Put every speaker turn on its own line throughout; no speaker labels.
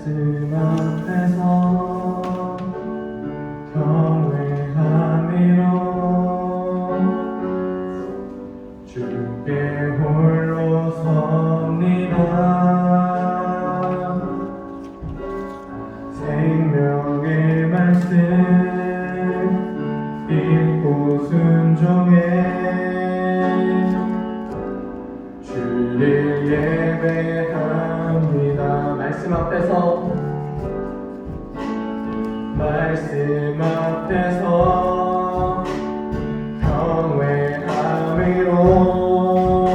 말씀 앞에서 경외함으로 주께 홀로 섭니다. 생명의 말씀 읽고 순종해 주를 예배합니다. 말씀 앞에서 경외함으로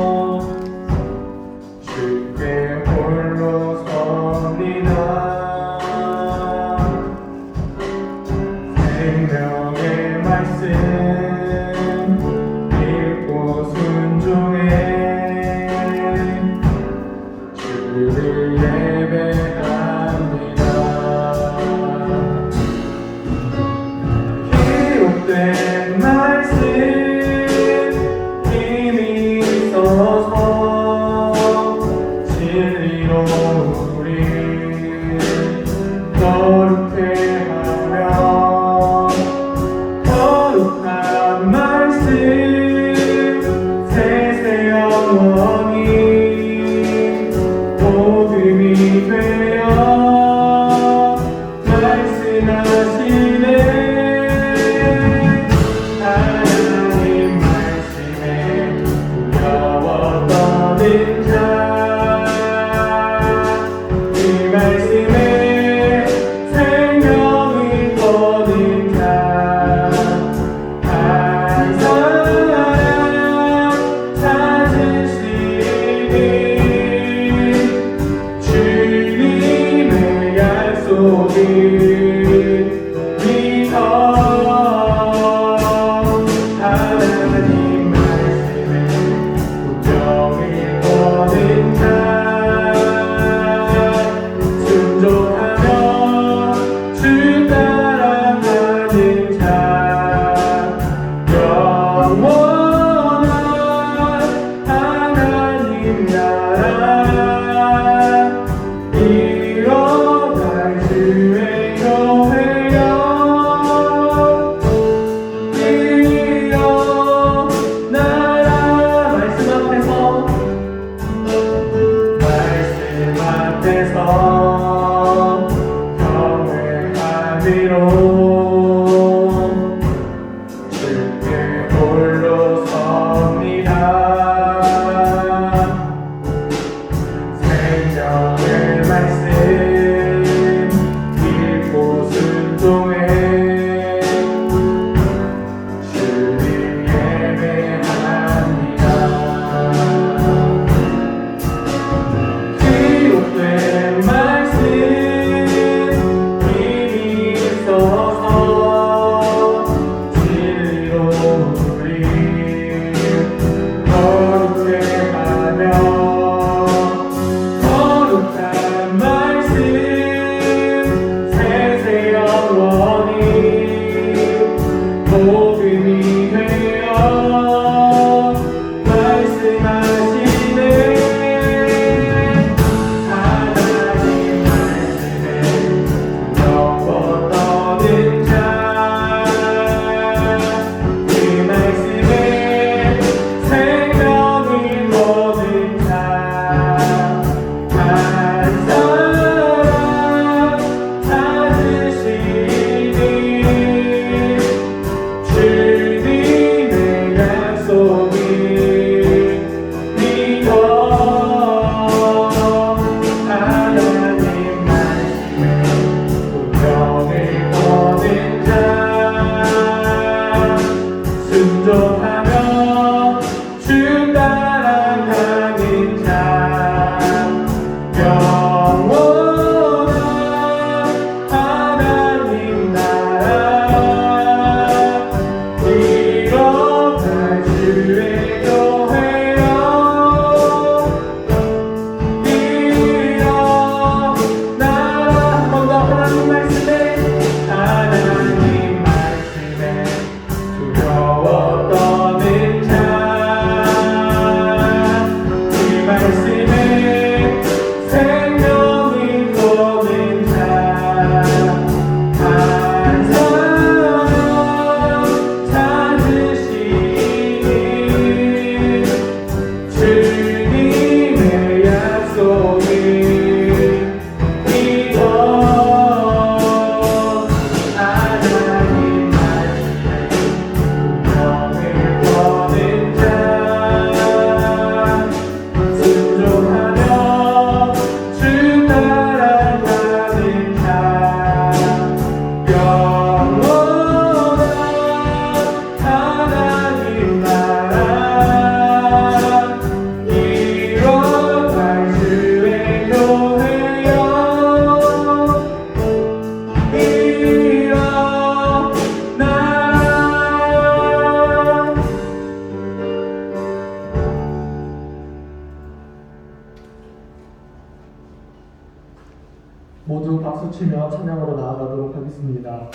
박수치며 찬양으로 나아가도록 하겠습니다.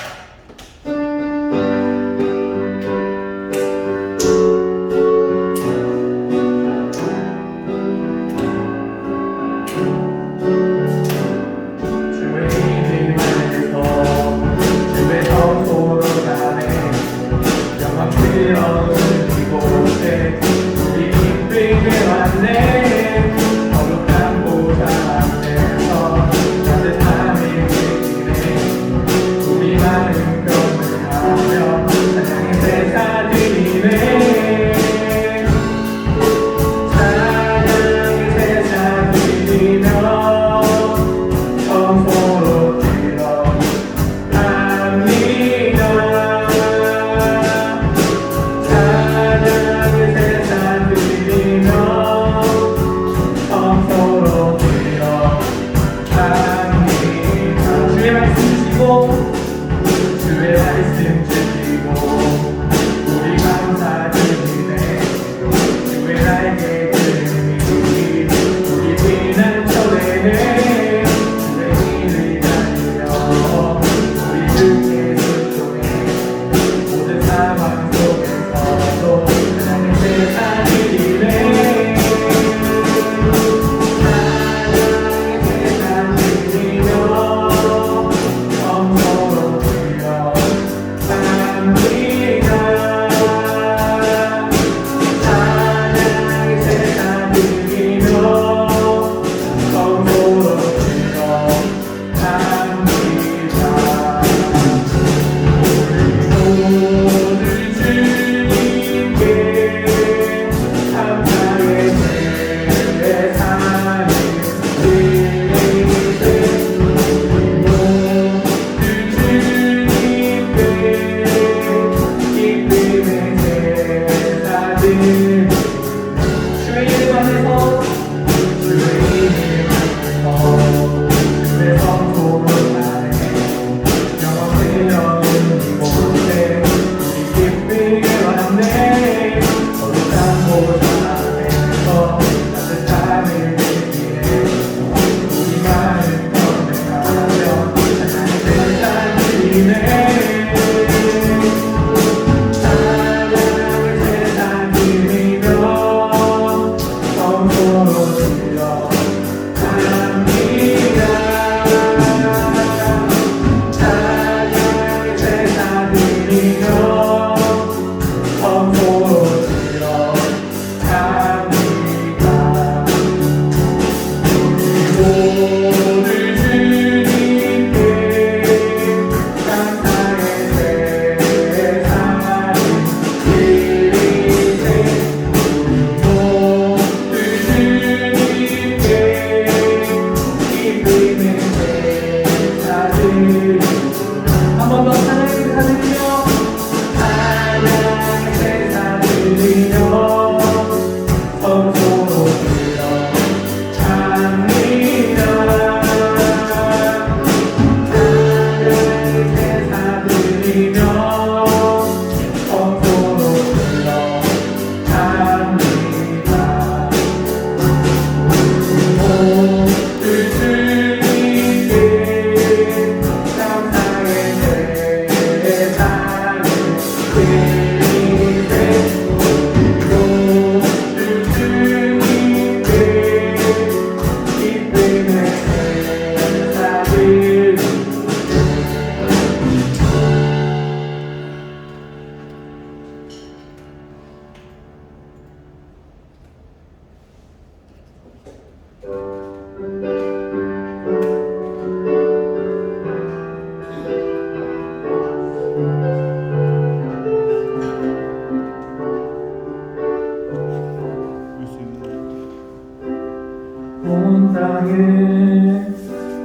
온 땅에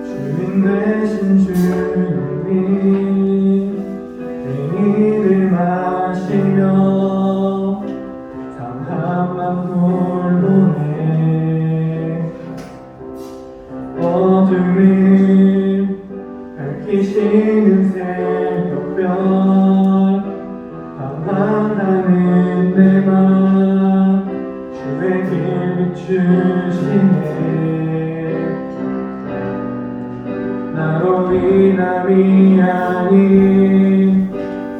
주인 되신 주님이 내 일을 마시며 상한 맘 홀로네 어둠을 밝히시는 새벽별 방황하는 내 맘 주의 길 비추시네 나로 인함이 아닌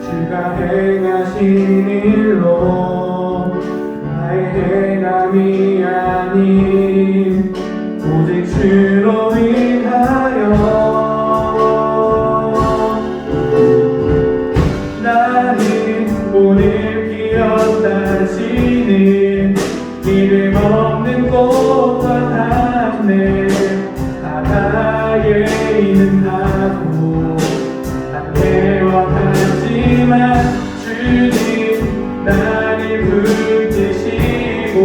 주가 행하신 일로 나의 행함이 아닌 오직 주로 인하여 나는 오늘 피었다시는 이름 없는 꽃과 같네. 바다에 있는 파도 안개와 같지만 주님 나를 붙드시고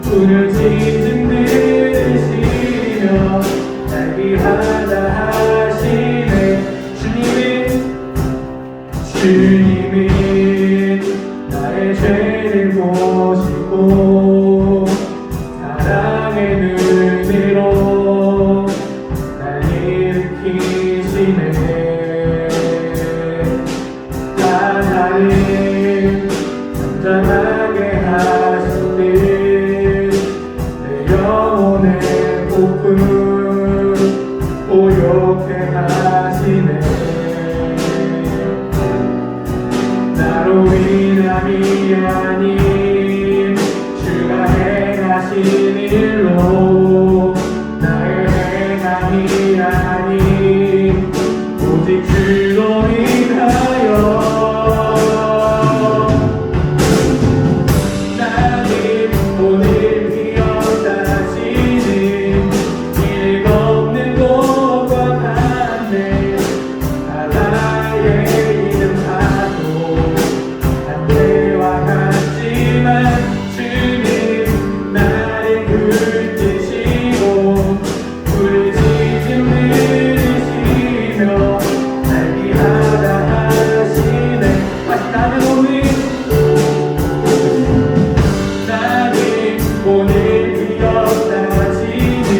불을 짖음 들으시며 날 위하다 하시네. 주님은 나의 죄를 보시고 사랑의 눈으로 날 일으키시네. 나를 잠잠하게 하신 듯내 영혼의 폭풍 고요케 하시네. 나로 인함이 아닌 주가 행하신 일로 나의 행함이 아닌 오직 주로 인하여 나는 오늘 피었다시는 길 없는 꽃과 같네. 바다에 있는 파도 안개와 같지만 주님 나를 붙드시고 불을 짖음 들으시며 날 위하다 하시네. 다시 나는 오늘 피었다시는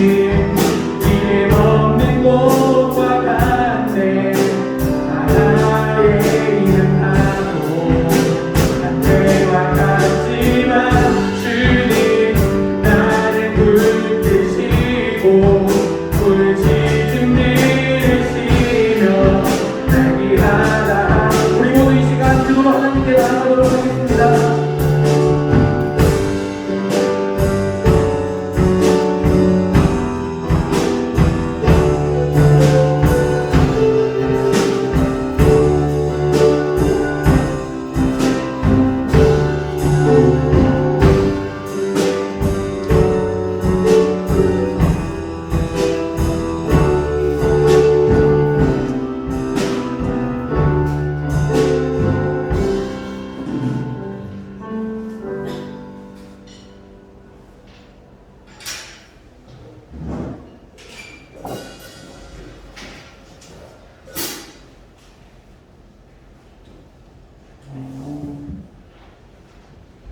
이름 없는 꽃과 같네. 바다에 있는 파도 안개와 같지만 주님 나를 붙드시고 불을 짖음 들으시며 날 위하다. 우리 모두 이 시간 주로 하나님께 나아가도록 하겠습니다.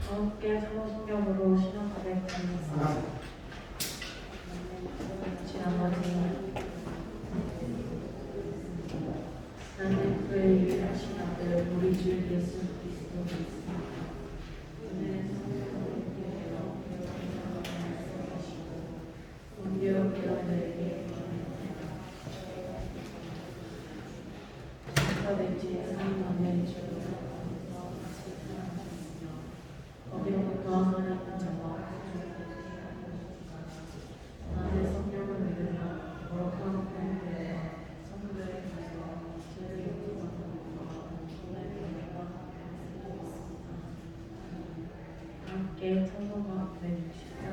함께 성경으로 신앙 고백합니다. 아버지, 나는 그의 유일하신 아들 우리 주 예수 그리스도 믿습니다. 오늘 성령님께서 말씀하시고 온유한 교회들에게 되지 하나님의 주로 어디로부터 하나님의 자와 나의 성령을 믿으며 거룩한 교회에 성도에 가서 죄를 함께 찬송과 내주시죠.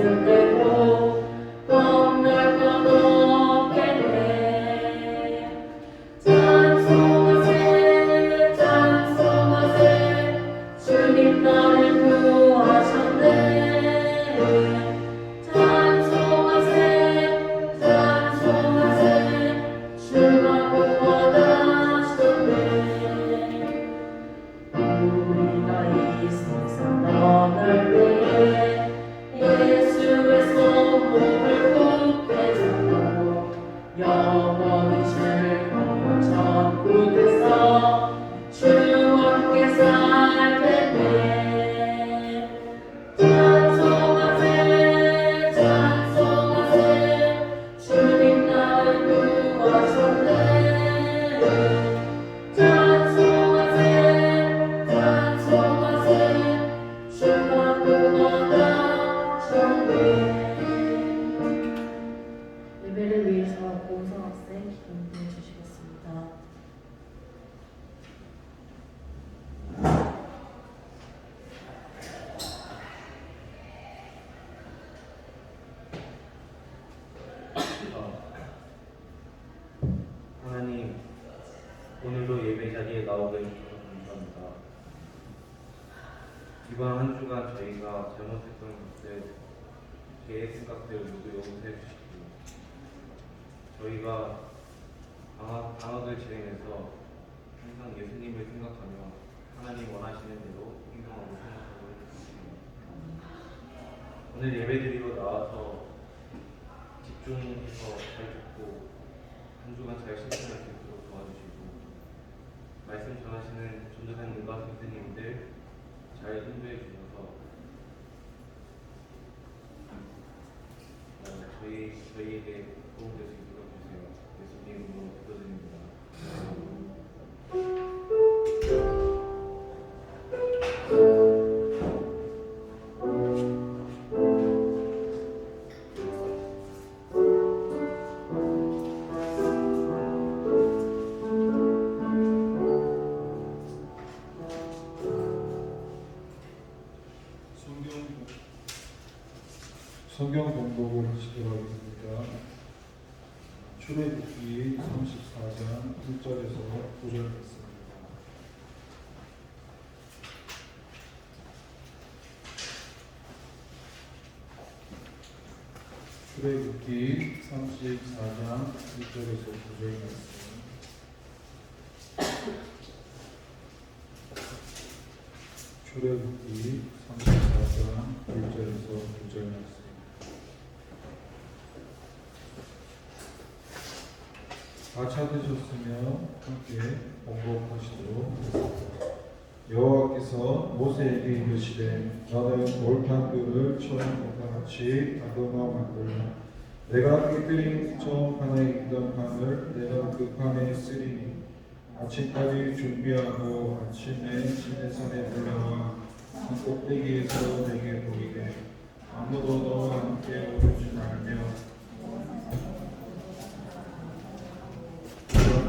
있을 때도 겁날 것 없겠네. 찬송하세 찬송하세 주님 나를 구하셨네. 찬송하세 찬송하세 주가 구원하셨네. 우리가 이 세상 떠날 때에 예수의 손목을 굳게 잡고 영원히 즐거운 천국에서 주와 함께 살겠네. 찬송하세 찬송하세 주님 나를 구하셨네. 찬송하세 찬송하세 주가 구원하셨네. 예배를 위해서 공성학생 기도해 주시겠습니다.
하나님, 오늘도 예배 자리에 나오게 해주셔서 감사합니다. 이번 한 주간 저희가 잘못했던 것들, 제 생각대로 모두 용서해 주시고, 저희가 방학을 진행해서 항상 예수님을 생각하며 하나님 원하시는 대로 행동하고 생각하고 있습니다. 오늘 예배드리고 나와서 집중해서 잘 듣고 한 주간 잘 실천할 수 있도록 도와주시고, 말씀 전하시는 전도사님과 선생님들 잘 인도해 주셔서 저희에게 도움될 수 있도록 해주세요. 예수님 이름으로 기도드립니다.
성경 공독을 하시도록 하겠습니다. 출애굽기 34장 1절에서 9절 말씀입니다. 출애굽기 34장 1절에서 9절 말씀. 출애굽기 34장 1절에서 9절 말씀. 다 찾으셨으며 함께 봉독하시도록 하겠습니다. 여호와께서 모세에게 이르시되 너는 돌판들을 처음과 같이 다듬어 만들라. 내가 그들이 처음 판에 있던 판을 내가 그 판에 쓰리니 아침까지 준비하고 아침에 시내산에 올라와 산 꼭대기에서 내게 보이되 아무도 너와 함께 오르지 말며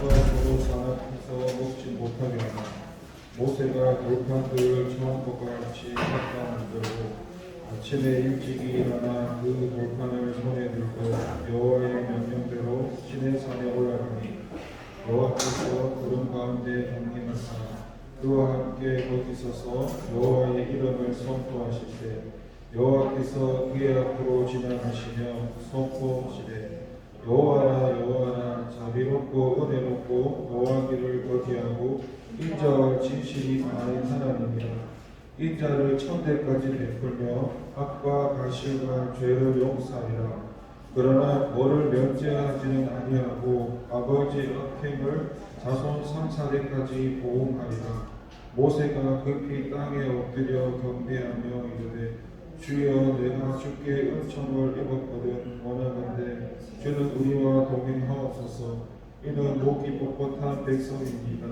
서로 산악해서 먹지 못하게 하라. 모세가 돌판들을 처음 것과 같이 깎아 만들고 아침에 일찍이 일어나 그 돌판을 손에 들고 여호와의 명령대로 시내산에 올라가니 여호와께서 구름 가운데 동행하사 그와 함께 거기 서서 여호와의 이름을 선포하실 때 여호와께서 그의 앞으로 지나가시며 선포하시되 여호와라 여호와라 자비롭고 은혜롭고 노하기를 거디하고 인자와 진실이 많은 하나님이라. 인자를 천대까지 베풀며 악과 가실과 죄를 용서하리라. 그러나 너를 면제하지는 아니하고 아버지 악행을 자손 3, 4대까지 보응하리라. 모세가 급히 땅에 엎드려 경배하며 이르되 주여 내가 주께 은총을 입었거든 원하건대 주는 우리와 동행하옵소서. 이는 목이 뻣뻣한 백성입니다.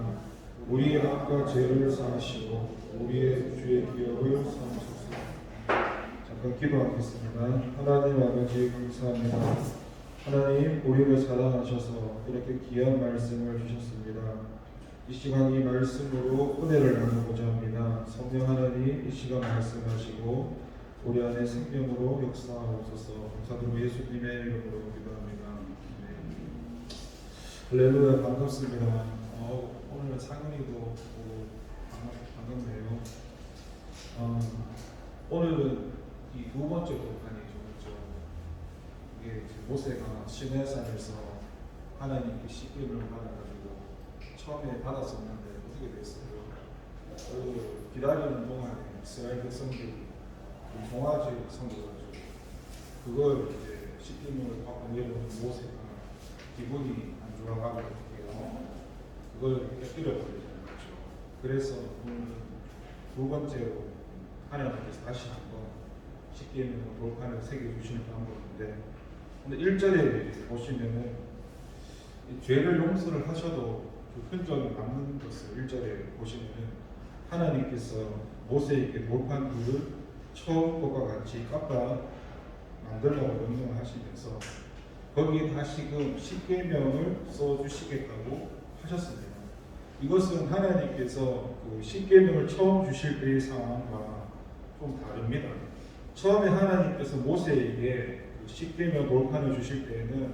우리의 악과 죄를 사하시고 우리의 주의 기업을 삼으소서. 잠깐 기도하겠습니다. 하나님 아버지 감사합니다. 하나님 우리를 사랑하셔서 이렇게 귀한 말씀을 주셨습니다. 이 시간 이 말씀으로 은혜를 나누고자 합니다. 성령 하나님 이 시간 말씀하시고 우리 안에 생명으로 역사하옵소서. 감사드리고 예수님의 이름으로 기도합니다. 할렐루야. 반갑습니다. 오늘은 상은이도 보고 반갑네요. 오늘은 이 두 번째 독판이죠. 그렇죠? 이게 모세가 시내산에서 하나님께 씻김을 받아가지고 처음에 받았었는데 어떻게 됐어요? 기다리는 동안에 이스라엘 백성들이 종아지 섬겨가지고 그걸 이제 씻김을 받고 내려오는 모세가 기분이 안 좋아가지고 그걸 깨뜨려 버리는 거죠. 그래서 오늘은 두 번째로 하나님께서 다시 한번 씻김을 돌판을 새겨주시는 방법인데, 근데 1절에 보시면은 죄를 용서를 하셔도 그 흔적이 남는 것을 1절에 보시면은 하나님께서 모세에게 돌판 둘을 처음 것과 같이 깎아 만들라고 명령하시면서 거기에 다시금 십계명을 써주시겠다고 하셨습니다. 이것은 하나님께서 그 십계명을 처음 주실 때의 상황과 좀 다릅니다. 처음에 하나님께서 모세에게 그 십계명 돌판을 주실 때에는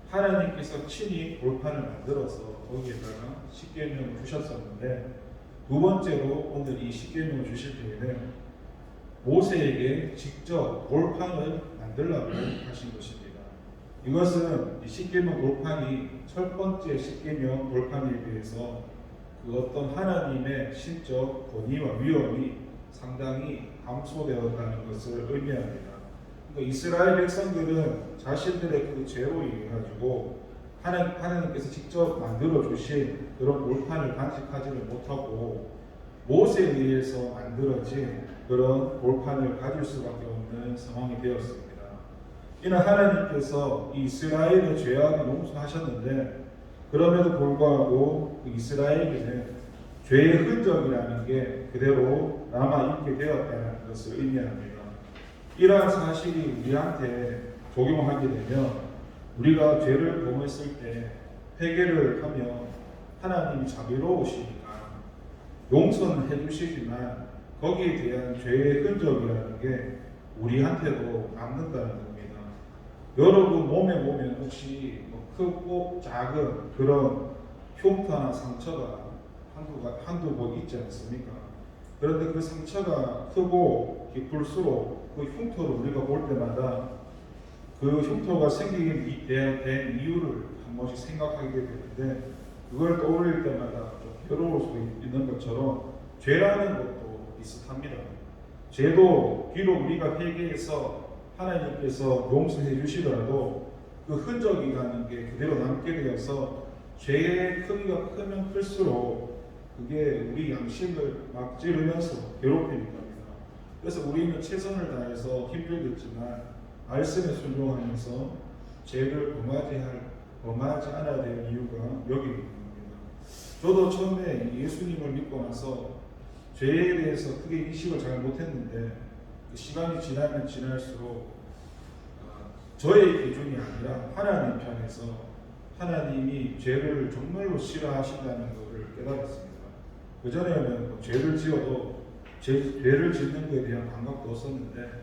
하나님께서 친히 돌판을 만들어서 거기에다가 십계명을 주셨었는데, 두 번째로 오늘 이 십계명을 주실 때에는 모세에게 직접 돌판을 만들라고 하신 것입니다. 이것은 이 십계명 돌판이 첫 번째 십계명 돌판에 비해서 그 어떤 하나님의 신적 권위와 위엄이 상당히 감소되었다는 것을 의미합니다. 그러니까 이스라엘 백성들은 자신들의 그 죄로 인해 가지고 하나님께서 직접 만들어 주신 그런 돌판을 간직하지를 못하고 모세에 의해서 만들어진 그런 돌판을 가질 수밖에 없는 상황이 되었습니다. 이는 하나님께서 이 이스라엘의 죄악을 용서하셨는데, 그럼에도 불구하고 그 이스라엘에는 죄의 흔적이라는 게 그대로 남아있게 되었다는 것을 의미합니다. 이러한 사실이 우리한테 적용하게 되면 우리가 죄를 범했을 때 회개를 하면 하나님이 자비로우시니까 용서는 해주시지만 거기에 대한 죄의 흔적이라는 게 우리한테도 남는다는 겁니다. 여러분 몸에 보면 혹시 크고 작은 그런 흉터나 상처가 한두 번 있지 않습니까? 그런데 그 상처가 크고 깊을수록 그 흉터를 우리가 볼 때마다 그 흉터가 생기게 된 이유를 한 번씩 생각하게 되는데, 그걸 떠올릴 때마다 좀 괴로울 수 있는 것처럼 죄라는 것도 비슷합니다. 죄도 비록 우리가 회개해서 하나님께서 용서해 주시더라도 그 흔적이라는 게 그대로 남게 되어서 죄의 크기가 크면 클수록 그게 우리 양심을 막 찌르면서 괴롭히는 겁니다. 그래서 우리는 최선을 다해서 힘들겠지만 말씀에 순종하면서 죄를 범하지 않아야 되는 이유가 여기 있는 겁니다. 저도 처음에 예수님을 믿고 나서 죄에 대해서 크게 인식을 잘 못했는데 시간이 지나면 지날수록 저의 기준이 아니라 하나님 편에서 하나님이 죄를 정말로 싫어하신다는 것을 깨달았습니다. 그전에는 죄를 지어도 죄를 짓는 것에 대한 감각도 없었는데,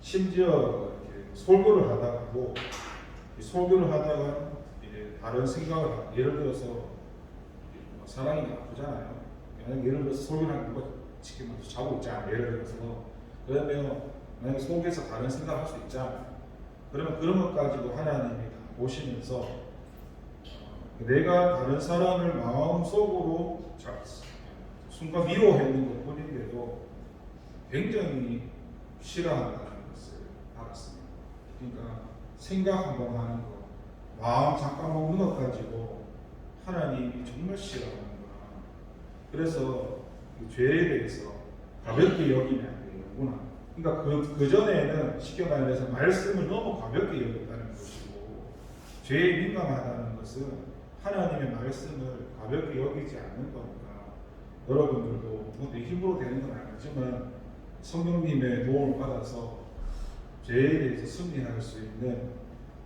심지어 설교를 하다가도 설교를 하다가 이제 다른 생각을 예를 들어서 사랑이 아프잖아요. 예를 들어서 설교를 하는 누가 지금 자고 있잖아. 예를 들어서 그러면 만약에 속에서 다른 생각을 할 수 있잖아. 그러면 그런 것 가지고 하나님이 다 보시면서 내가 다른 사람을 마음속으로 순간 미워했는 것 뿐인데도 굉장히 싫어한다는 것을 알았습니다. 그러니까 생각 한번 하는 거, 마음 잠깐 먹는 것 가지고 하나님이 정말 싫어하는구나. 그래서 그 죄에 대해서 가볍게 여기면 안 되는구나. 그러니까 그 전에는 쉽게 말해서 말씀을 너무 가볍게 여겼다는 것이고, 죄에 민감하다는 것은 하나님의 말씀을 가볍게 여기지 않는 거니까, 여러분들도 내 힘으로 되는 건 아니지만 성령님의 도움을 받아서 죄에 대해서 승리할 수 있는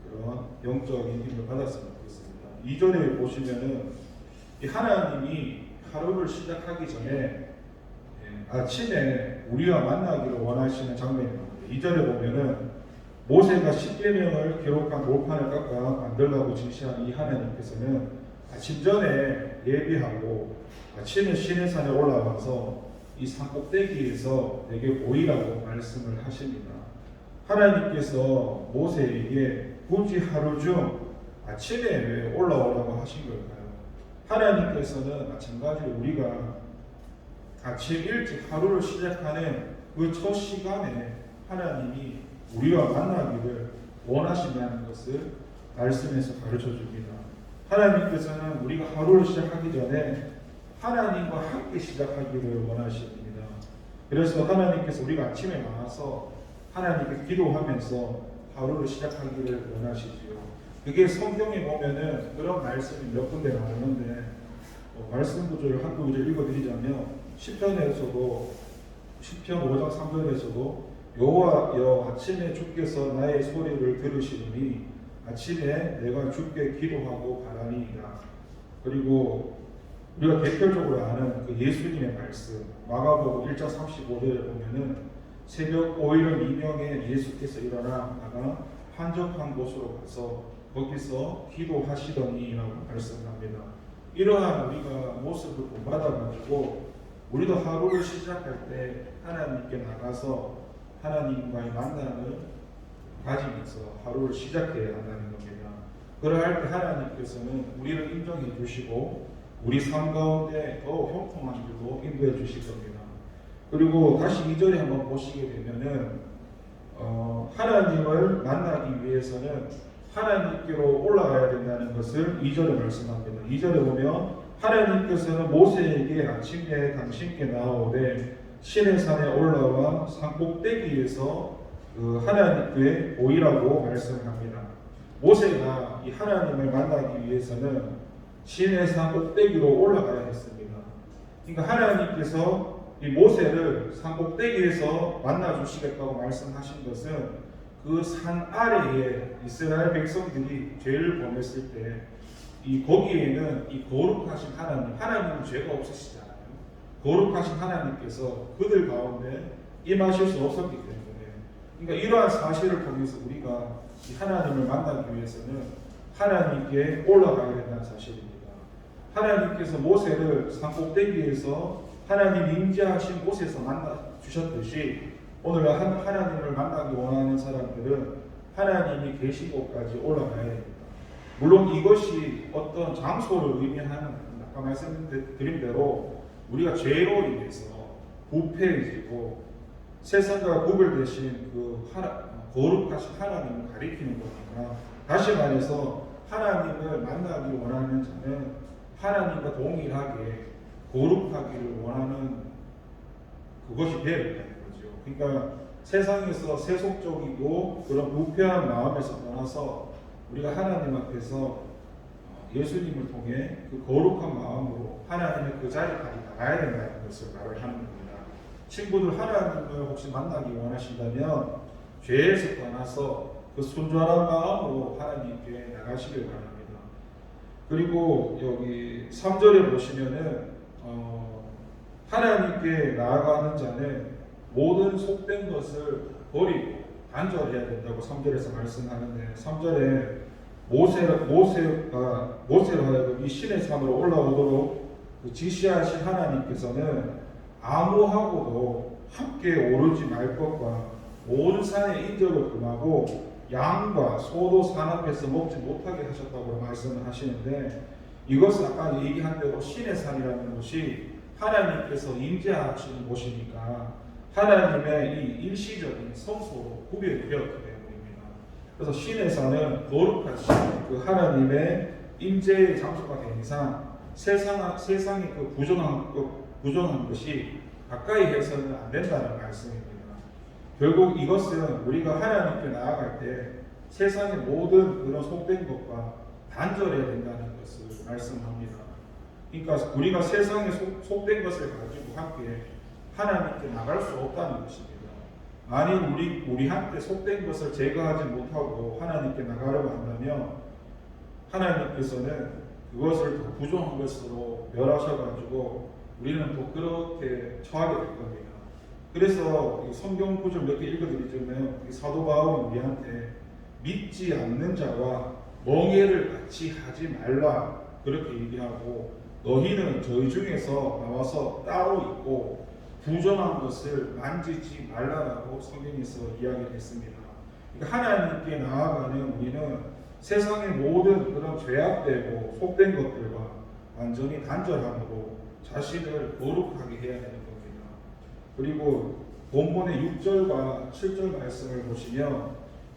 그런 영적인 힘을 받았으면 좋겠습니다. 2절에 보시면은 이 하나님이 하루를 시작하기 전에 아침에 우리와 만나기를 원하시는 장면이 나옵니다. 겁니다. 2절에 보면은 모세가 10계명을 기록한 돌판을 깎아 만들라고 지시한 이 하나님께서는 아침 전에 예비하고 아침에 시내산에 올라와서 이 산 꼭대기에서 내게 보이라고 말씀을 하십니다. 하나님께서 모세에게 굳이 하루 중 아침에 왜 올라오라고 하신 걸까요? 하나님께서는 마찬가지로 우리가 아침 일찍 하루를 시작하는 그 첫 시간에 하나님이 우리와 만나기를 원하신다는 것을 말씀에서 가르쳐 줍니다. 하나님께서는 우리가 하루를 시작하기 전에 하나님과 함께 시작하기를 원하십니다. 그래서 하나님께서 우리가 아침에 나와서 하나님께 기도하면서 하루를 시작하기를 원하시지요. 그게 성경에 보면은 그런 말씀이 몇 군데 나오는데 말씀 구절을 한 구절 읽어드리자면 시편에서도 시편 5장 3절에서도 여호와여 아침에 주께서 나의 소리를 들으시니 아침에 내가 주께 기도하고 바라니이다. 그리고 우리가 대표적으로 아는 그 예수님의 말씀 마가복음 1장 35절에 보면은 새벽 5일은 이명에 예수께서 일어나 나가 한적한 곳으로 가서 거기서 기도하시더니라고 말씀합니다. 이러한 우리가 모습을 본받아가지고 우리도 하루를 시작할 때 하나님께 나가서 하나님과의 만남을 가지면서 하루를 시작해야 한다는 겁니다. 그러할 때 하나님께서는 우리를 인정해 주시고 우리 삶 가운데 더 형통한 길로 인도해 주실 겁니다. 그리고 다시 2절에 한번 보시게 되면은 하나님을 만나기 위해서는 하나님께로 올라가야 된다는 것을 2절에 말씀합니다. 2절에 보면 하나님께서는 모세에게 아침에 당신께 나오되 시내산에 올라와 산 꼭대기에서 하나님께 보이라고 말씀합니다. 모세가 이 하나님을 만나기 위해서는 시내산 꼭대기로 올라가야 했습니다. 그러니까 하나님께서 이 모세를 산 꼭대기에서 만나 주시겠다고 말씀하신 것은 그 산 아래에 이스라엘 백성들이 죄를 범했을 때 이 거기에는 이 거룩하신 하나님은 죄가 없으시잖아요. 거룩하신 하나님께서 그들 가운데 임하실 수 없었기 때문에, 그러니까 이러한 사실을 통해서 우리가 이 하나님을 만나기 위해서는 하나님께 올라가야 된다는 사실입니다. 하나님께서 모세를 산 꼭대기에서 하나님 임재하신 곳에서 만나 주셨듯이 오늘 하나님을 만나기 원하는 사람들은 하나님이 계신 곳까지 올라가야 됩니다. 물론 이것이 어떤 장소를 의미하는, 아까 말씀드린 대로 우리가 죄로 인해서 부패해지고 세상과 구별되신 그 거룩하신 하나님을 가리키는 거니까, 다시 말해서 하나님을 만나기 원하는 자는 하나님과 동일하게 거룩하기를 원하는 그것이 되어야 된다는 거죠. 그러니까 세상에서 세속적이고 그런 부패한 마음에서 떠나서 우리가 하나님 앞에서 예수님을 통해 그 거룩한 마음으로 하나님의 그 자리까지 나가야 된다는 것을 말을 하는 겁니다. 친구들, 하나님을 혹시 만나기 원하신다면 죄에서 떠나서 그 순전한 마음으로 하나님께 나가시길 바랍니다. 그리고 여기 3절에 보시면은 하나님께 나아가는 자는 모든 속된 것을 버리고 단절해야 된다고 3절에서 말씀하는데, 3절에 모세로 하여금 이 신의 산으로 올라오도록 지시하신 하나님께서는 아무하고도 함께 오르지 말 것과 모든 산의 인적을 금하고 양과 소도 산 앞에서 먹지 못하게 하셨다고 말씀을 하시는데, 이것은 아까 얘기한 대로 신의 산이라는 곳이 하나님께서 임재하시는 곳이니까 하나님의 이 일시적인 성소로 구별이 되었기 때문입니다. 그래서 신의 산은 거룩하신 그 하나님의 임재의 장소가 된 이상 세상의 그 부정한 것이 가까이 해서는 안 된다는 말씀입니다. 결국 이것은 우리가 하나님께 나아갈 때 세상의 모든 그런 속된 것과 단절해야 된다는 것을 말씀합니다. 그러니까 우리가 세상의 속된 것을 가지고 함께 하나님께 나갈 수 없다는 것입니다. 만일 우리한테 속된 것을 제거하지 못하고 하나님께 나가려고 한다면 하나님께서는 그것을 더 부정한 것으로 멸하셔가지고 우리는 또 그렇게 처하게 될 겁니다. 그래서 이 성경 구절 몇 개 읽어드리자면 사도 바울이 우리한테 믿지 않는 자와 멍해를 같이 하지 말라 그렇게 얘기하고, 너희는 저희 중에서 나와서 따로 있고 부정한 것을 만지지 말라라고 성경에서 이야기를 했습니다. 그러니까 하나님께 나아가는 우리는 세상의 모든 그런 죄악되고 속된 것들과 완전히 단절함으로 자신을 거룩하게 해야 되는 겁니다. 그리고 본문의 6절과 7절 말씀을 보시면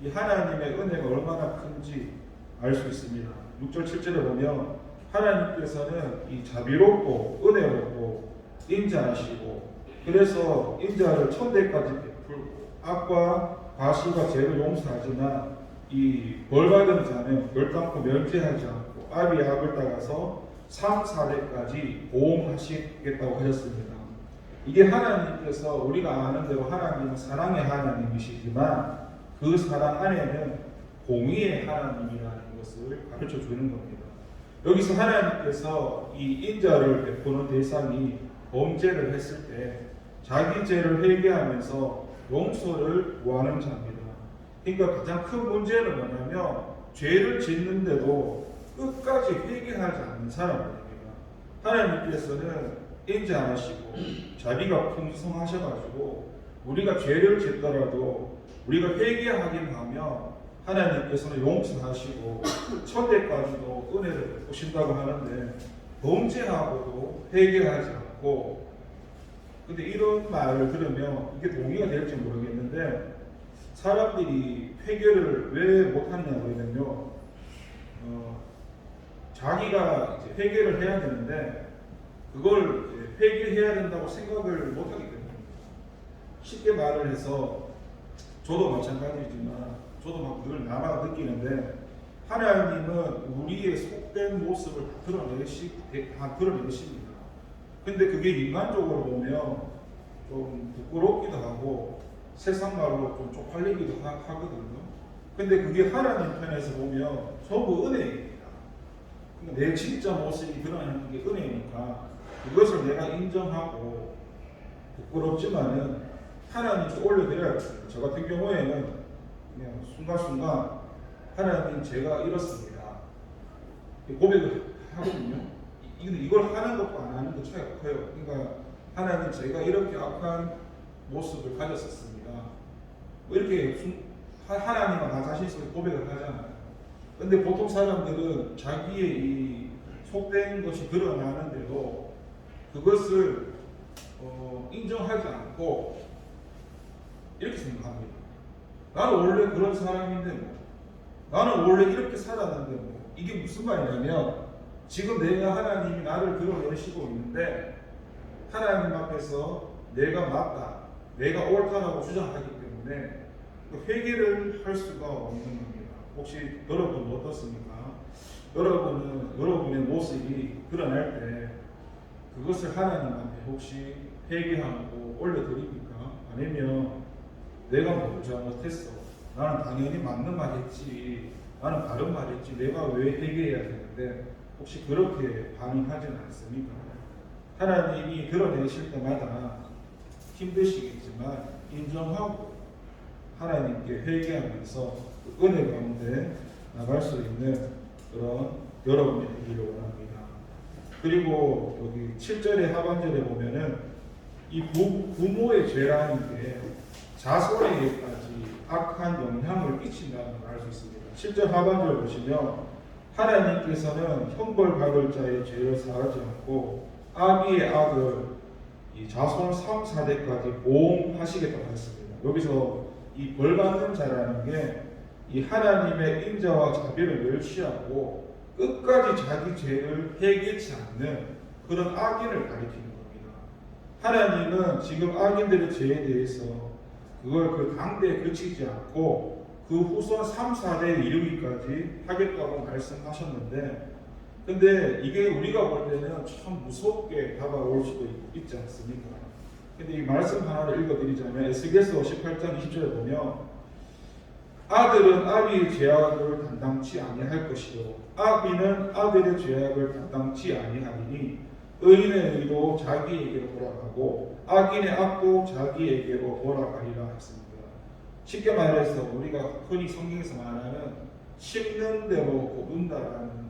이 하나님의 은혜가 얼마나 큰지 알 수 있습니다. 6절 7절에 보면 하나님께서는 이 자비롭고 은혜롭고 인자하시고, 그래서 인자를 천대까지 베풀고 악과 과실과 죄를 용서하지만 이 벌받은 자는 결단코 면제하지 않고 악이 악을 따라서 3, 4대까지 보호하시겠다고 하셨습니다. 이게 하나님께서 우리가 아는 대로 하나님은 사랑의 하나님이시지만 그 사랑 안에는 공의의 하나님이라는 것을 가르쳐 주는 겁니다. 여기서 하나님께서 이 인자를 베푸는 대상이 범죄를 했을 때 자기 죄를 회개하면서 용서를 구하는 자입니다. 그러니까 가장 큰 문제는 뭐냐면 죄를 짓는데도 끝까지 회개하지 않는 사람입니다. 하나님께서는 인자하시고 자비가 풍성하셔가지고 우리가 죄를 짓더라도 우리가 회개하긴 하면 하나님께서는 용서하시고 천대까지도 은혜를 베푸신다고 하는데, 범죄하고도 회개하지 않고, 근데 이런 말을 들으면 이게 동의가 될지 모르겠는데, 사람들이 회개를 왜 못하느냐 그러면요, 자기가 이제 회개를 해야 되는데 그걸 이제 회개해야 된다고 생각을 못하기 때문입니다. 쉽게 말을 해서 저도 마찬가지지만 저도 막 늘 나마다 느끼는데, 하나님은 우리의 속된 모습을 다 드러내십니다. 근데 그게 인간적으로 보면 좀 부끄럽기도 하고 세상 말로 좀 쪽팔리기도 하거든요. 근데 그게 하나님 편에서 보면 전부 은혜입니다. 내 진짜 모습이 드러나는 게 은혜니까 그것을 내가 인정하고 부끄럽지만은 하나님께 올려드려야 돼요. 저 같은 경우에는 그냥 순간순간 하나님 제가 이렇습니다 고백을 하거든요. 이걸 하는 것도 안 하는 것 차이가 커요. 그러니까 하나님 제가 이렇게 악한 모습을 가졌었습니다. 뭐 이렇게 하나님과 나 자신 속에 고백을 하잖아요. 근데 보통 사람들은 자기의 이 속된 것이 드러나는데도 그것을 인정하지 않고 이렇게 생각합니다. 나는 원래 그런 사람인데 뭐, 나는 원래 이렇게 살았는데 뭐, 이게 무슨 말이냐면 지금 내가 하나님이 나를 드러내시고 있는데 하나님 앞에서 내가 맞다, 내가 옳다라고 주장하기 때문에 회개를 할 수가 없는 겁니다. 혹시 여러분 어떻습니까? 여러분은 여러분의 모습이 드러날 때 그것을 하나님한테 혹시 회개하고 올려드립니까? 아니면 내가 뭘 잘못했어, 나는 당연히 맞는 말 했지, 나는 바른 말 했지, 내가 왜 회개해야 되는데, 혹시 그렇게 반응하지는 않습니까? 하나님이 드러내실 때마다 힘드시겠지만 인정하고 하나님께 회개하면서 그 은혜 가운데 나갈 수 있는 그런 여러분이 되기를 원합니다. 그리고 여기 7절의 하반절에 보면은 이 부모의 죄라는 게 자손에게까지 악한 영향을 끼친다는 걸 알 수 있습니다. 7절 하반절 보시면 하나님께서는 형벌받을 자의 죄를 사하지 않고 아비의 악을 이 자손 3, 4대까지 보험하시겠다고 했습니다. 여기서 이 벌받는 자라는 게 이 하나님의 인자와 자비를 멸시하고 끝까지 자기 죄를 회개치 않는 그런 악인을 가리키는 겁니다. 하나님은 지금 악인들의 죄에 대해서 그걸 그 당대에 그치지 않고 그 후손 3, 4대에 이르기까지 하겠다고 말씀하셨는데, 근데 이게 우리가 볼 때는 참 무섭게 다가올 수도 있지 않습니까? 근데 이 말씀 하나를 읽어드리자면 에스겔서 18장 20절에 보면 아들은 아비의 죄악을 담당치 아니할 것이요 아비는 아들의 죄악을 담당치 아니하리니 의인의 의도 자기에게로 돌아가고 악인의 악도 자기에게로 돌아가리라 했습니다. 쉽게 말해서 우리가 흔히 성경에서 말하는 심는 대로 거둔다라는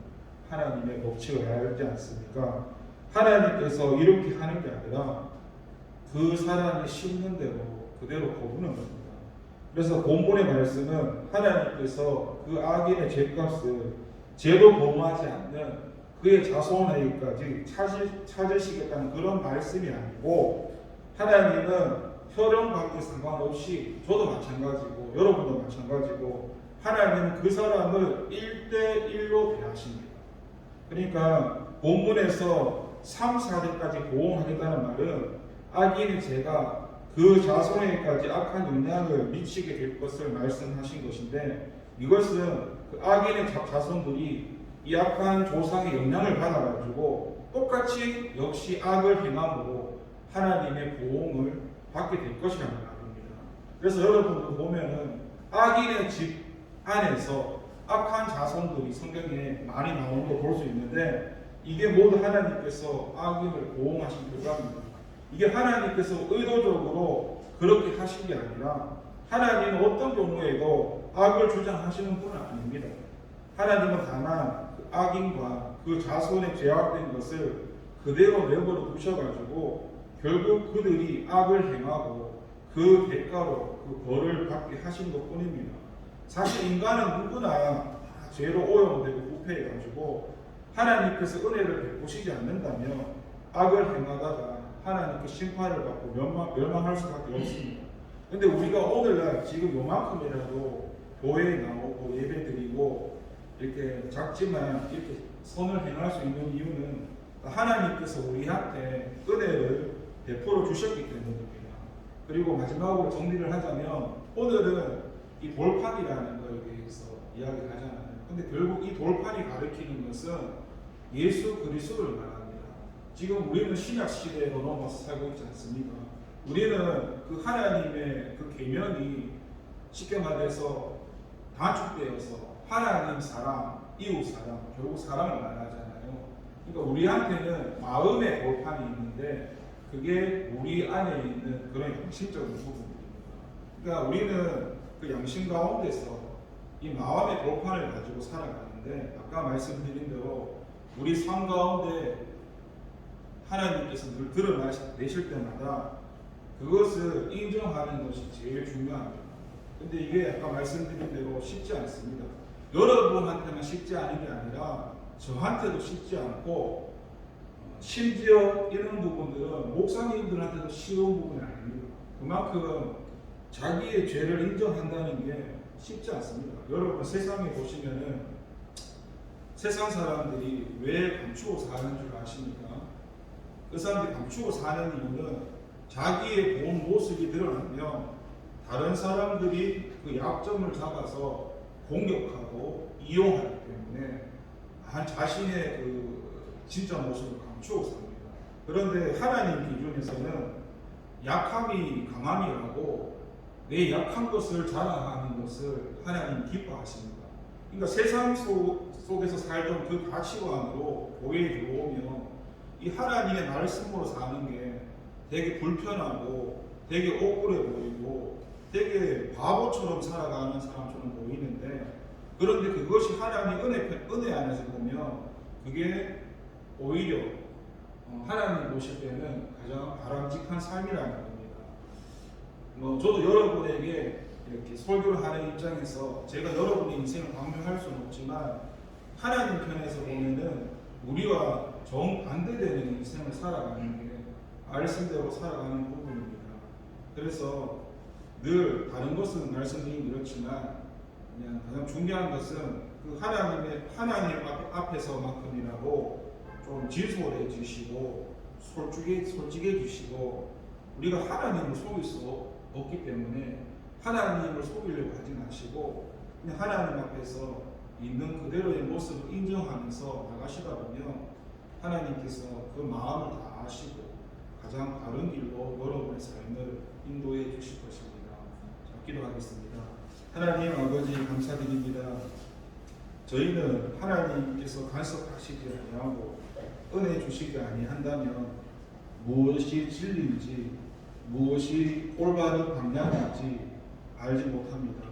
하나님의 법칙을 알지 않습니까? 하나님께서 이렇게 하는 게 아니라 그 사람이 심는 대로 그대로 거두는 겁니다. 그래서 본문의 말씀은 하나님께서 그 악인의 죄값을 죄도 범하지 않는 그의 자손에게까지 찾으시겠다는 그런 말씀이 아니고, 하나님은 혈연관계 상관없이 저도 마찬가지고 여러분도 마찬가지고 하나님은 그 사람을 1대1로 대하십니다. 그러니까 본문에서 3, 4대까지 보호하겠다는 말은 악인의 죄가 그 자손에게까지 악한 영향을 미치게 될 것을 말씀하신 것인데, 이것은 그 악인의 자손들이 이 악한 조상의 영향을 받아가지고 똑같이 역시 악을 행함으로 하나님의 보응을 받게 될 것이라는 말입니다. 그래서 여러분도 보면은 악인의 집 안에서 악한 자손들이 성경에 많이 나오는 걸 볼 수 있는데, 이게 모두 하나님께서 악인을 보응하신 결과입니다. 이게 하나님께서 의도적으로 그렇게 하신 게 아니라, 하나님은 어떤 경우에도 악을 주장하시는 분은 아닙니다. 하나님은 다만 그 악인과 그 자손의 죄악된 것을 그대로 내버려 두셔가지고 결국 그들이 악을 행하고 그 대가로 그 벌을 받게 하신 것 뿐입니다. 사실 인간은 누구나 죄로 오염되고 부패해가지고 하나님께서 은혜를 베푸시지 않는다면 악을 행하다가 하나님께 심판을 받고 멸망할 수밖에 없습니다. 근데 우리가 오늘날 지금 요만큼이라도 교회에 나오고 예배드리고 이렇게 작지만 이렇게 선을 행할 수 있는 이유는 하나님께서 우리한테 은혜를 베풀어 주셨기 때문입니다. 그리고 마지막으로 정리를 하자면, 오늘은 이 돌판이라는 거에 대해서 이야기를 하잖아요. 근데 결국 이 돌판이 가리키는 것은 예수 그리스도를 말합니다. 지금 우리는 신약 시대로 넘어서 살고 있지 않습니까? 우리는 그 하나님의 그 계명이 쉽게 말해서 단축되어서 하나님 사랑, 이웃 사랑, 결국 사랑을 말하잖아요. 그러니까 우리한테는 마음의 돌판이 있는데 그게 우리 안에 있는 그런 양심적인 부분입니다. 그러니까 우리는 그 양심 가운데서 이 마음의 돌판을 가지고 살아가는데, 아까 말씀드린 대로 우리 삶 가운데 하나님께서 늘 드러내실 때마다 그것을 인정하는 것이 제일 중요합니다. 근데 이게 아까 말씀드린 대로 쉽지 않습니다. 여러분한테만 쉽지 않은 게 아니라 저한테도 쉽지 않고, 심지어 이런 부분들은 목사님들한테도 쉬운 부분이 아닙니다. 그만큼 자기의 죄를 인정한다는 게 쉽지 않습니다. 여러분 세상에 보시면은 세상 사람들이 왜 감추고 사는 줄 아십니까? 그 사람들이 감추고 사는 이유는 자기의 본 모습이 드러나면 다른 사람들이 그 약점을 잡아서 공격하고 이용하기 때문에 자신의 그 진짜 모습을 감추고 삽니다. 그런데 하나님 기준에서는 약함이 강함이라고 내 약한 것을 자랑하는 것을 하나님 기뻐하십니다. 그러니까 세상 속에서 살던 그 가치관으로 교회에 들어오면 이 하나님의 말씀으로 사는 게 되게 불편하고 되게 억울해 보이고 되게 바보처럼 살아가는 사람처럼 보이는데, 그런데 그것이 하나님 은혜 안에서 보면 그게 오히려 하나님 보실 때는 가장 바람직한 삶이라는 겁니다. 저도 여러분에게 이렇게 설교를 하는 입장에서 제가 여러분의 인생을 강요할 수는 없지만, 하나님 편에서 보면은 우리와 정반대되는 인생을 살아가는 게 말씀대로 살아가는 부분입니다. 그래서 늘 다른 것은 말씀드리긴 그렇지만 그냥 가장 중요한 것은 그 하나님 앞에서만큼이라도 좀 진솔해 주시고 솔직해 주시고, 우리가 하나님을 속일 수 없기 때문에 하나님을 속이려고 하지 마시고 그냥 하나님 앞에서 있는 그대로의 모습을 인정하면서 나가시다 보면 하나님께서 그 마음을 다 아시고 가장 바른 길로 여러분의 삶을 인도해 주실 것입니다. 자, 기도하겠습니다. 하나님 아버지 감사드립니다. 저희는 하나님께서 간섭하시지 아니하고 은혜 주시지 아니한다면 무엇이 진리인지 무엇이 올바른 방향인지 알지 못합니다.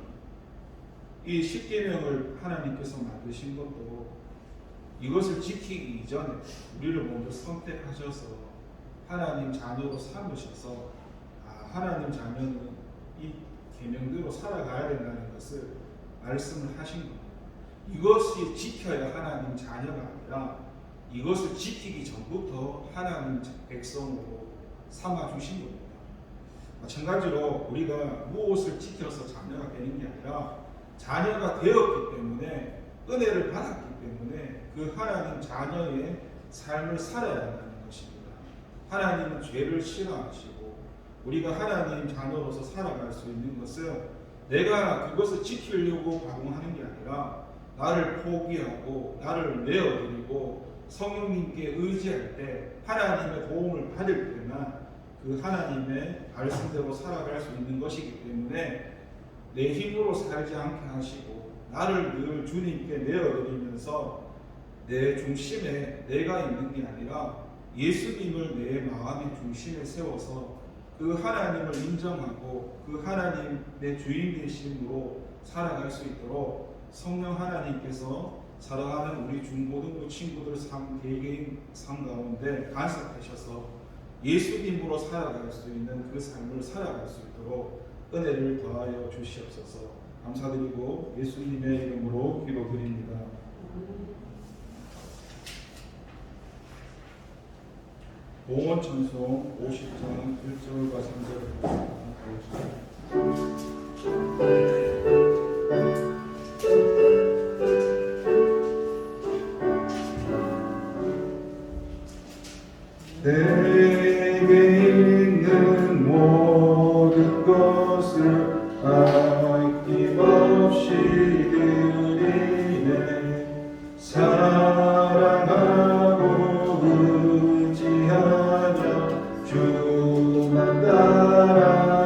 이 십계명을 하나님께서 만드신 것도 이것을 지키기 이전에 우리를 먼저 선택하셔서 하나님 자녀로 삼으셔서 하나님 자녀는 이 계명대로 살아가야 된다는 것을 말씀을 하신 겁니다. 이것이 지켜야 하나님 자녀가 아니라 이것을 지키기 전부터 하나님 백성으로 삼아주신 겁니다. 마찬가지로 우리가 무엇을 지켜서 자녀가 되는 게 아니라 자녀가 되었기 때문에 은혜를 받았기 때문에 그 하나님 자녀의 삶을 살아야 한다는 것입니다. 하나님은 죄를 싫어하시고 우리가 하나님 자녀로서 살아갈 수 있는 것은 내가 그것을 지키려고 가공하는 게 아니라 나를 포기하고 나를 내어드리고 성령님께 의지할 때 하나님의 도움을 받을 때만 그 하나님의 말씀대로 살아갈 수 있는 것이기 때문에 내 힘으로 살지 않게 하시고 나를 늘 주님께 내어드리면서 내 중심에 내가 있는 게 아니라 예수님을 내 마음의 중심에 세워서 그 하나님을 인정하고 그 하나님의 주인 되심으로 살아갈 수 있도록 성령 하나님께서 사랑하는 우리 중고등부 친구들 개개인 삶 가운데 간섭하셔서 예수님으로 살아갈 수 있는 그 삶을 살아갈 수 있도록 은혜를 더하여 주시옵소서. 감사드리고 예수님의 이름으로 기도드립니다. 봉헌 찬송 50장 1절과 3절을 내게 있는 모든 것을 아낌없이 드리네. 사랑하고 의지하며 주만 따라가리라.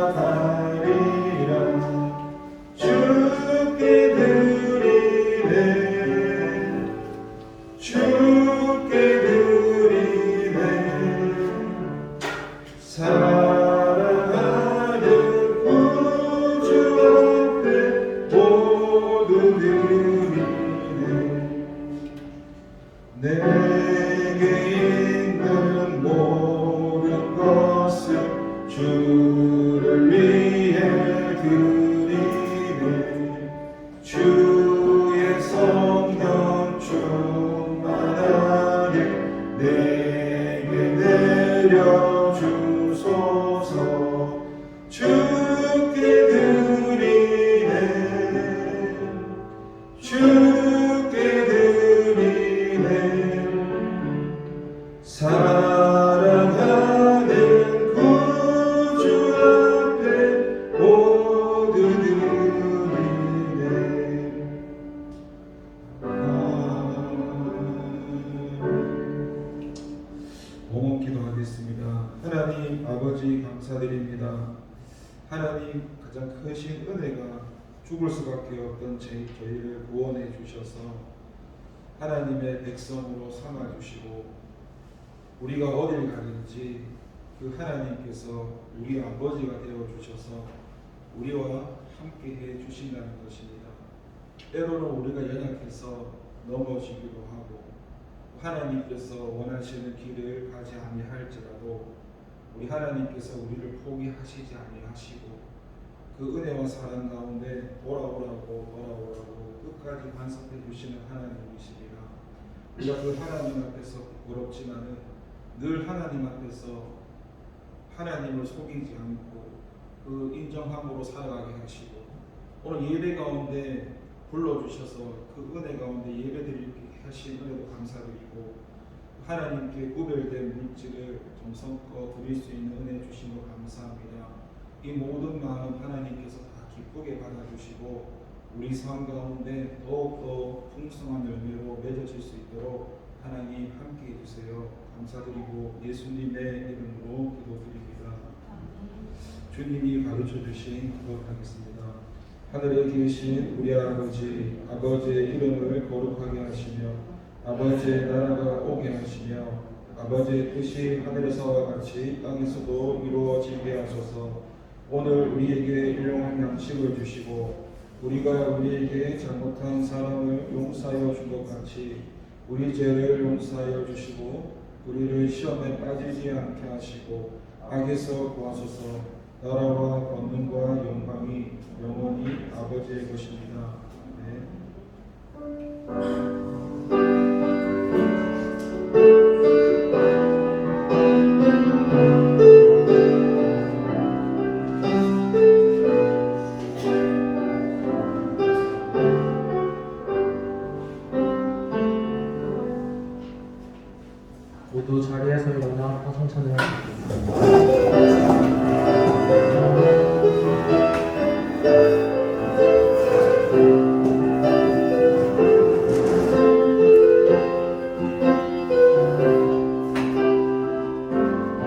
주께 드리네. 주께 드리네. 사랑하는 구주 앞에 모두 드리네. 내게 있는 모든 것을 주를 위해 드리네. 주의 성령 충만하게 내게 내려 주소서. 주께 드리네. 주께 드리네. 사랑하는 구주 앞에 모두 드리네. 봉헌 기도하겠습니다. 하나님 아버지 감사드립니다. 하나님 가장 크신 은혜가 죽을 수밖에 없던 저희를 구원해 주셔서 하나님의 백성으로 삼아 주시고 우리가 어딜 가든지 그 하나님께서 우리 아버지가 되어 주셔서 우리와 함께 해 주신다는 것입니다. 때로는 우리가 연약해서 넘어지기도 하고 하나님께서 원하시는 길을 가지 아니할지라도 우리 하나님께서 우리를 포기하시지 아니하시고 그 은혜와 사랑 가운데 돌아오라고 끝까지 간섭해 주시는 하나님이십니다. 우리가 그 하나님 앞에서 부끄럽지만은 늘 하나님 앞에서 하나님을 속이지 않고 그 인정함으로 살아가게 하시고 오늘 예배 가운데 불러주셔서 그 은혜 가운데 예배드리게 하신 은혜도 감사드리고 하나님께 구별된 물질을 정성껏 드릴 수 있는 은혜 주신 것 감사합니다. 이 모든 마음 하나님께서 다 기쁘게 받아주시고 우리 삶 가운데 더욱더 풍성한 열매로 맺어질 수 있도록 하나님 함께 해주세요. 감사드리고 예수님의 이름으로 기도드립니다. 주님이 가르쳐 주신 기도하겠습니다. 하늘에 계신 우리 아버지의 이름을 거룩하게 하시며 아버지의 나라가 오게 하시며 아버지의 뜻이 하늘에서와 같이 땅에서도 이루어지게 하소서. 오늘 우리에게 일용할 양식을 주시고 우리가 우리에게 잘못한 사람을 용서하여 준 것 같이 우리 죄를 용서하여 주시고 우리를 시험에 빠지지 않게 하시고 악에서 구하소서. 나라와 권능과 영광이 영원히 아버지의 것입니다.
모두 자리에서 일어나 화성찬을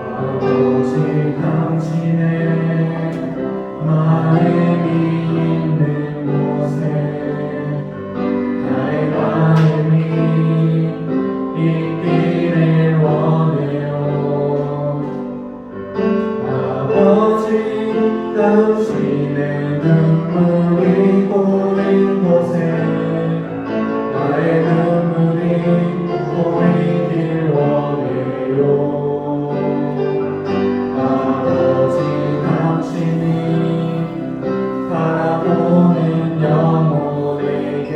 아버지 당신의 마음이 있는 곳에 나의 마음이 있기를 원해요. 아버지 당신의 눈물이 고인 곳에 나의 눈물이 고이길 원해요. 아버지 당신이 바라보는 영혼에게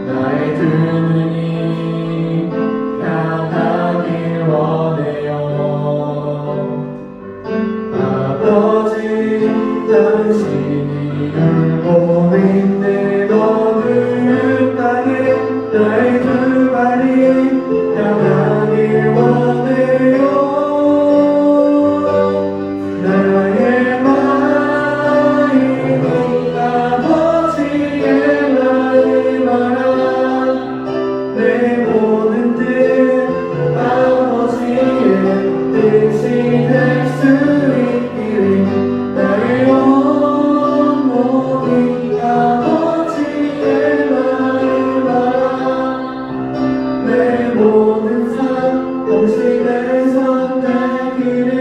나의 두 눈이 향하길 원해요. 아버지 당신이 울고 있는 어느 땅에 나의 두 발이 향하길 원해요. 나의 마음이 아버지의 마음 알아. 내 모든 뜻 아버지의 뜻이 될 수 있기를 나의 영혼이 아버지의 마음 알아. 내 모든 삶 당신의 손 되기를.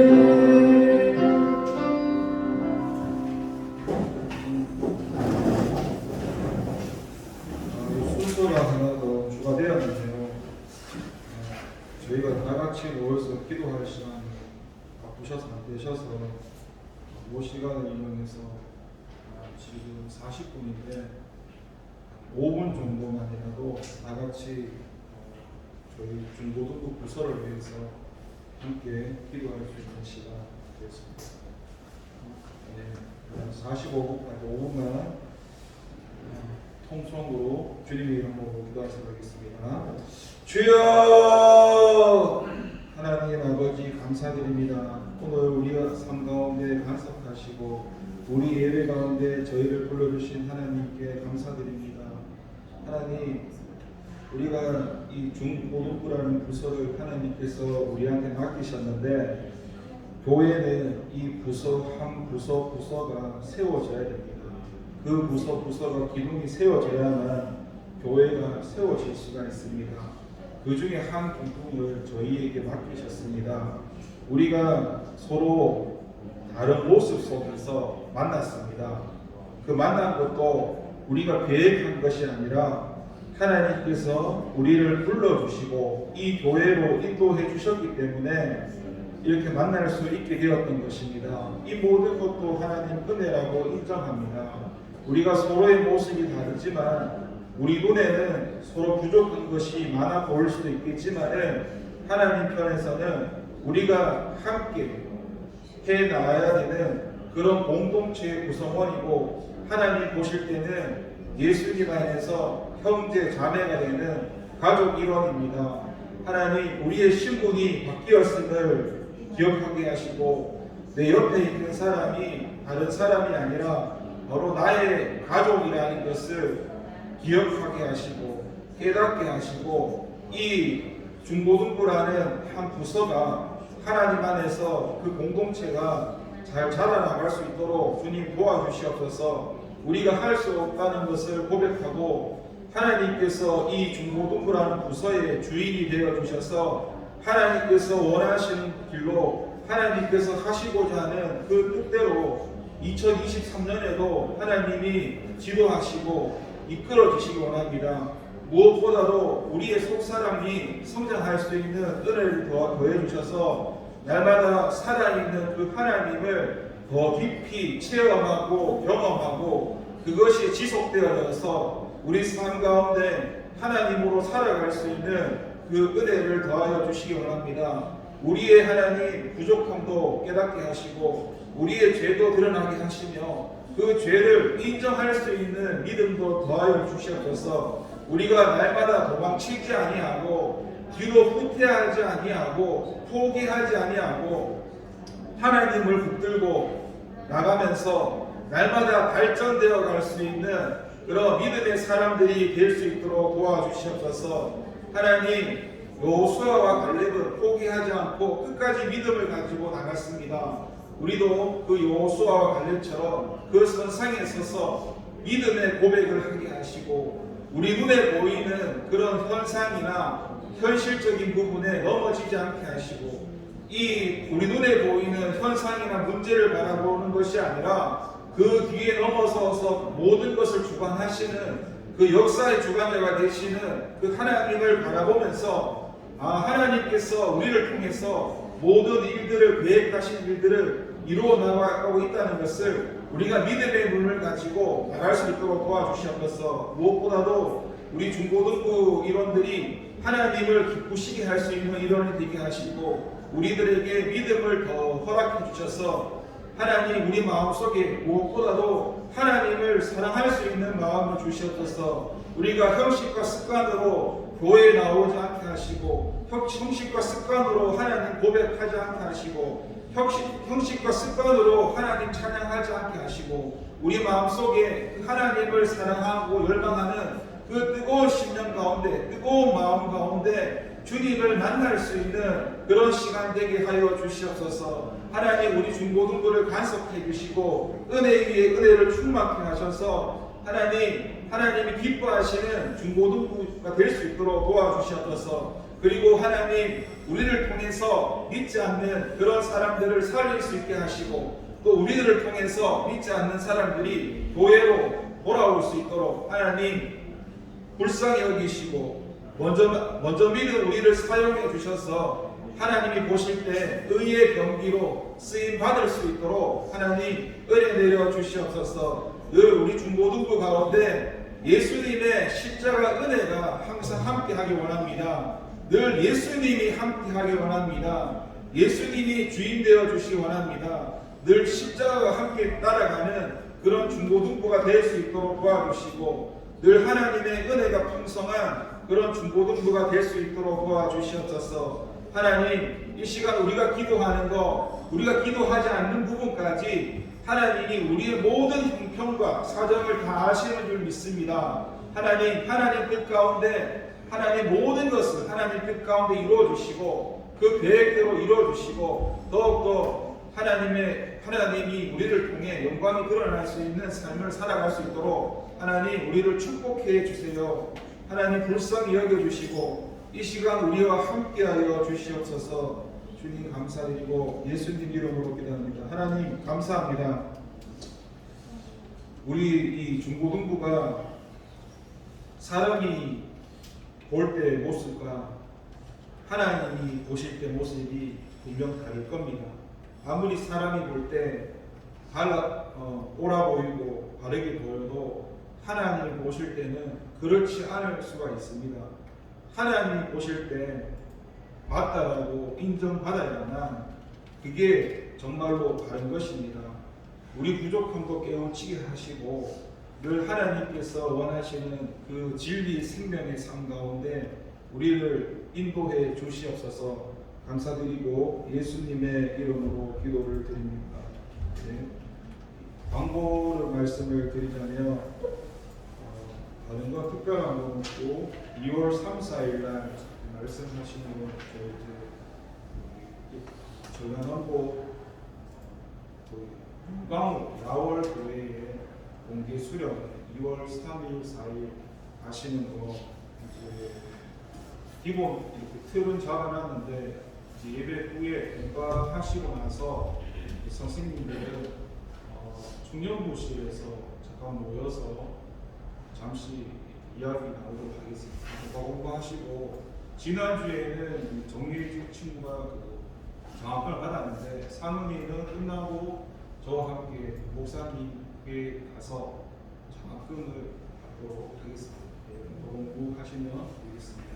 순서가 하나 더 추가되었는데요. 저희가 다 같이 모여서 기도할 시간이 바쁘셔서 안 되셔서 이 시간을 이용해서 지금 40분인데 5분 정도만이라도 다 같이 저희 중고등부 부서를 위해서 함께 기도할 수 있는 시간 되겠습니다. 45분까지 5분만 통성으로 주님의 이름으로 기도하도록 하겠습니다. 주여 하나님 아버지 감사드립니다. 오늘 우리가 삶 가운데 간섭하시고 우리 예배 가운데 저희를 불러주신 하나님께 감사드립니다. 하나님 우리가 이 중고등부라는 부서를 하나님께서 우리한테 맡기셨는데 교회는 이 부서 한 부서가 세워져야 됩니다. 그 부서가 기둥이 세워져야만 교회가 세워질 수가 있습니다. 그 중에 한 기둥을 저희에게 맡기셨습니다. 우리가 서로 다른 모습 속에서 만났습니다. 그 만난 것도 우리가 계획한 것이 아니라 하나님께서 우리를 불러주시고 이 교회로 인도해 주셨기 때문에 이렇게 만날 수 있게 되었던 것입니다. 이 모든 것도 하나님 은혜라고 인정합니다. 우리가 서로의 모습이 다르지만 우리 눈에는 서로 부족한 것이 많아 보일 수도 있겠지만 하나님 편에서는 우리가 함께 해 나가야 되는 그런 공동체의 구성원이고 하나님 보실 때는 예수님 안에서 형제 자매가 되는 가족 일원입니다. 하나님 우리의 신분이 바뀌었음을 기억하게 하시고 내 옆에 있는 사람이 다른 사람이 아니라 바로 나의 가족이라는 것을 기억하게 하시고 깨닫게 하시고 이 중고등부라는 한 부서가 하나님 안에서 그 공동체가 잘 자라나갈 수 있도록 주님 도와주시옵소서. 우리가 할 수 없다는 것을 고백하고 하나님께서 이 중고등부라는 부서의 주인이 되어 주셔서 하나님께서 원하시는 길로 하나님께서 하시고자 하는 그 뜻대로 2023년에도 하나님이 지도하시고 이끌어 주시기 원합니다. 무엇보다도 우리의 속사람이 성장할 수 있는 은혜를 더해 주셔서 날마다 살아있는 그 하나님을 더 깊이 체험하고 경험하고 그것이 지속되어져서 우리 삶 가운데 하나님으로 살아갈 수 있는 그 은혜를 더하여 주시기 원합니다. 우리의 하나님 부족함도 깨닫게 하시고 우리의 죄도 드러나게 하시며 그 죄를 인정할 수 있는 믿음도 더하여 주시옵소서. 우리가 날마다 도망치지 아니하고 뒤로 후퇴하지 아니하고 포기하지 아니하고 하나님을 붙들고 나가면서 날마다 발전되어 갈 수 있는 그런 믿음의 사람들이 될 수 있도록 도와주시옵소서. 하나님, 여호수아와 갈렙은 포기하지 않고 끝까지 믿음을 가지고 나갔습니다. 우리도 그 여호수아와 갈렙처럼 그 선상에 서서 믿음의 고백을 하게 하시고 우리 눈에 보이는 그런 현상이나 현실적인 부분에 넘어지지 않게 하시고 이 우리 눈에 보이는 현상이나 문제를 바라보는 것이 아니라 그 뒤에 넘어서서 모든 것을 주관하시는 그 역사의 주관자가 되시는 그 하나님을 바라보면서 하나님께서 우리를 통해서 모든 일들을 계획하신 일들을 이루어 나가고 있다는 것을 우리가 믿음의 눈을 가지고 나갈 수 있도록 도와주시옵소서. 무엇보다도 우리 중고등부 일원들이 하나님을 기쁘시게 할 수 있는 일원이 되게 하시고 우리들에게 믿음을 더 허락해 주셔서 하나님 우리 마음속에 무엇보다도 하나님을 사랑할 수 있는 마음을 주시옵소서. 우리가 형식과 습관으로 교회에 나오지 않게 하시고 형식과 습관으로 하나님 고백하지 않게 하시고 형식과 습관으로 하나님 찬양하지 않게 하시고 우리 마음속에 하나님을 사랑하고 열망하는 그 뜨거운 심령 가운데 뜨거운 마음 가운데 주님을 만날 수 있는 그런 시간 되게 하여 주시옵소서. 하나님 우리 중고등부를 간섭해 주시고 은혜 위에 은혜를 충만케 하셔서 하나님이 기뻐하시는 중고등부가 될 수 있도록 도와주시옵소서. 그리고 하나님 우리를 통해서 믿지 않는 그런 사람들을 살릴 수 있게 하시고 또 우리들을 통해서 믿지 않는 사람들이 교회로 돌아올 수 있도록 하나님 불쌍히 여기시고 먼저 믿은 우리를 사용해 주셔서 하나님이 보실 때 의의 경기로 쓰임 받을 수 있도록 하나님 은혜 내려 주시옵소서. 늘 우리 중고등부 가운데 예수님의 십자가 은혜가 항상 함께하기 원합니다. 늘 예수님이 함께하기 원합니다. 예수님이 주인 되어 주시기 원합니다. 늘 십자가와 함께 따라가는 그런 중고등부가 될 수 있도록 도와주시고 늘 하나님의 은혜가 풍성한 그런 중고등부가 될 수 있도록 도와주시옵소서. 하나님 이 시간 우리가 기도하는 거 우리가 기도하지 않는 부분까지 하나님이 우리의 모든 형편과 사정을 다 아시는 줄 믿습니다. 하나님 뜻 가운데 하나님 모든 것을 하나님 뜻 가운데 이루어 주시고 그 계획대로 이루어 주시고 더욱더 하나님이 우리를 통해 영광이 드러날 수 있는 삶을 살아갈 수 있도록 하나님 우리를 축복해 주세요. 하나님 불쌍히 여겨 주시고 이 시간 우리와 함께하여 주시옵소서. 주님 감사드리고 예수님 이름으로 기도합니다. 하나님 감사합니다. 우리 이 중고등부가 사람이 볼 때 모습과 하나님이 보실 때 모습이 분명 다를 겁니다. 아무리 사람이 볼 때 옳아 보이고 바르게 보여도 하나님이 보실 때는 그렇지 않을 수가 있습니다. 하나님이 보실 때 맞다라고 인정받아야만 그게 정말로 바른 것입니다. 우리 부족함도 깨우치게 하시고 늘 하나님께서 원하시는 그 진리 생명의 삶 가운데 우리를 인도해 주시옵소서. 감사드리고 예수님의 이름으로 기도를 드립니다. 네. 광고를 말씀을 드리자면 다른 건 특별한 건 없고 2월 3, 4일 날 말씀하시는 건 전라남도 야월 교회에 공개 수련 2월 3일, 4일 가시는 거 이제 기본 이렇게 틀은 잡아놨는데 이제 예배 후에 공부하시고 나서 이 선생님들은 청년부실에서 잠깐 모여서 잠시 이야기 나누도록 하겠습니다. 공부하시고 지난주에는 정리해준 친구가 그 장학금을 받았는데 상은이는 끝나고 저와 함께 목사님께 가서 장학금을 받도록 하겠습니다. 공부하시면 되겠습니다.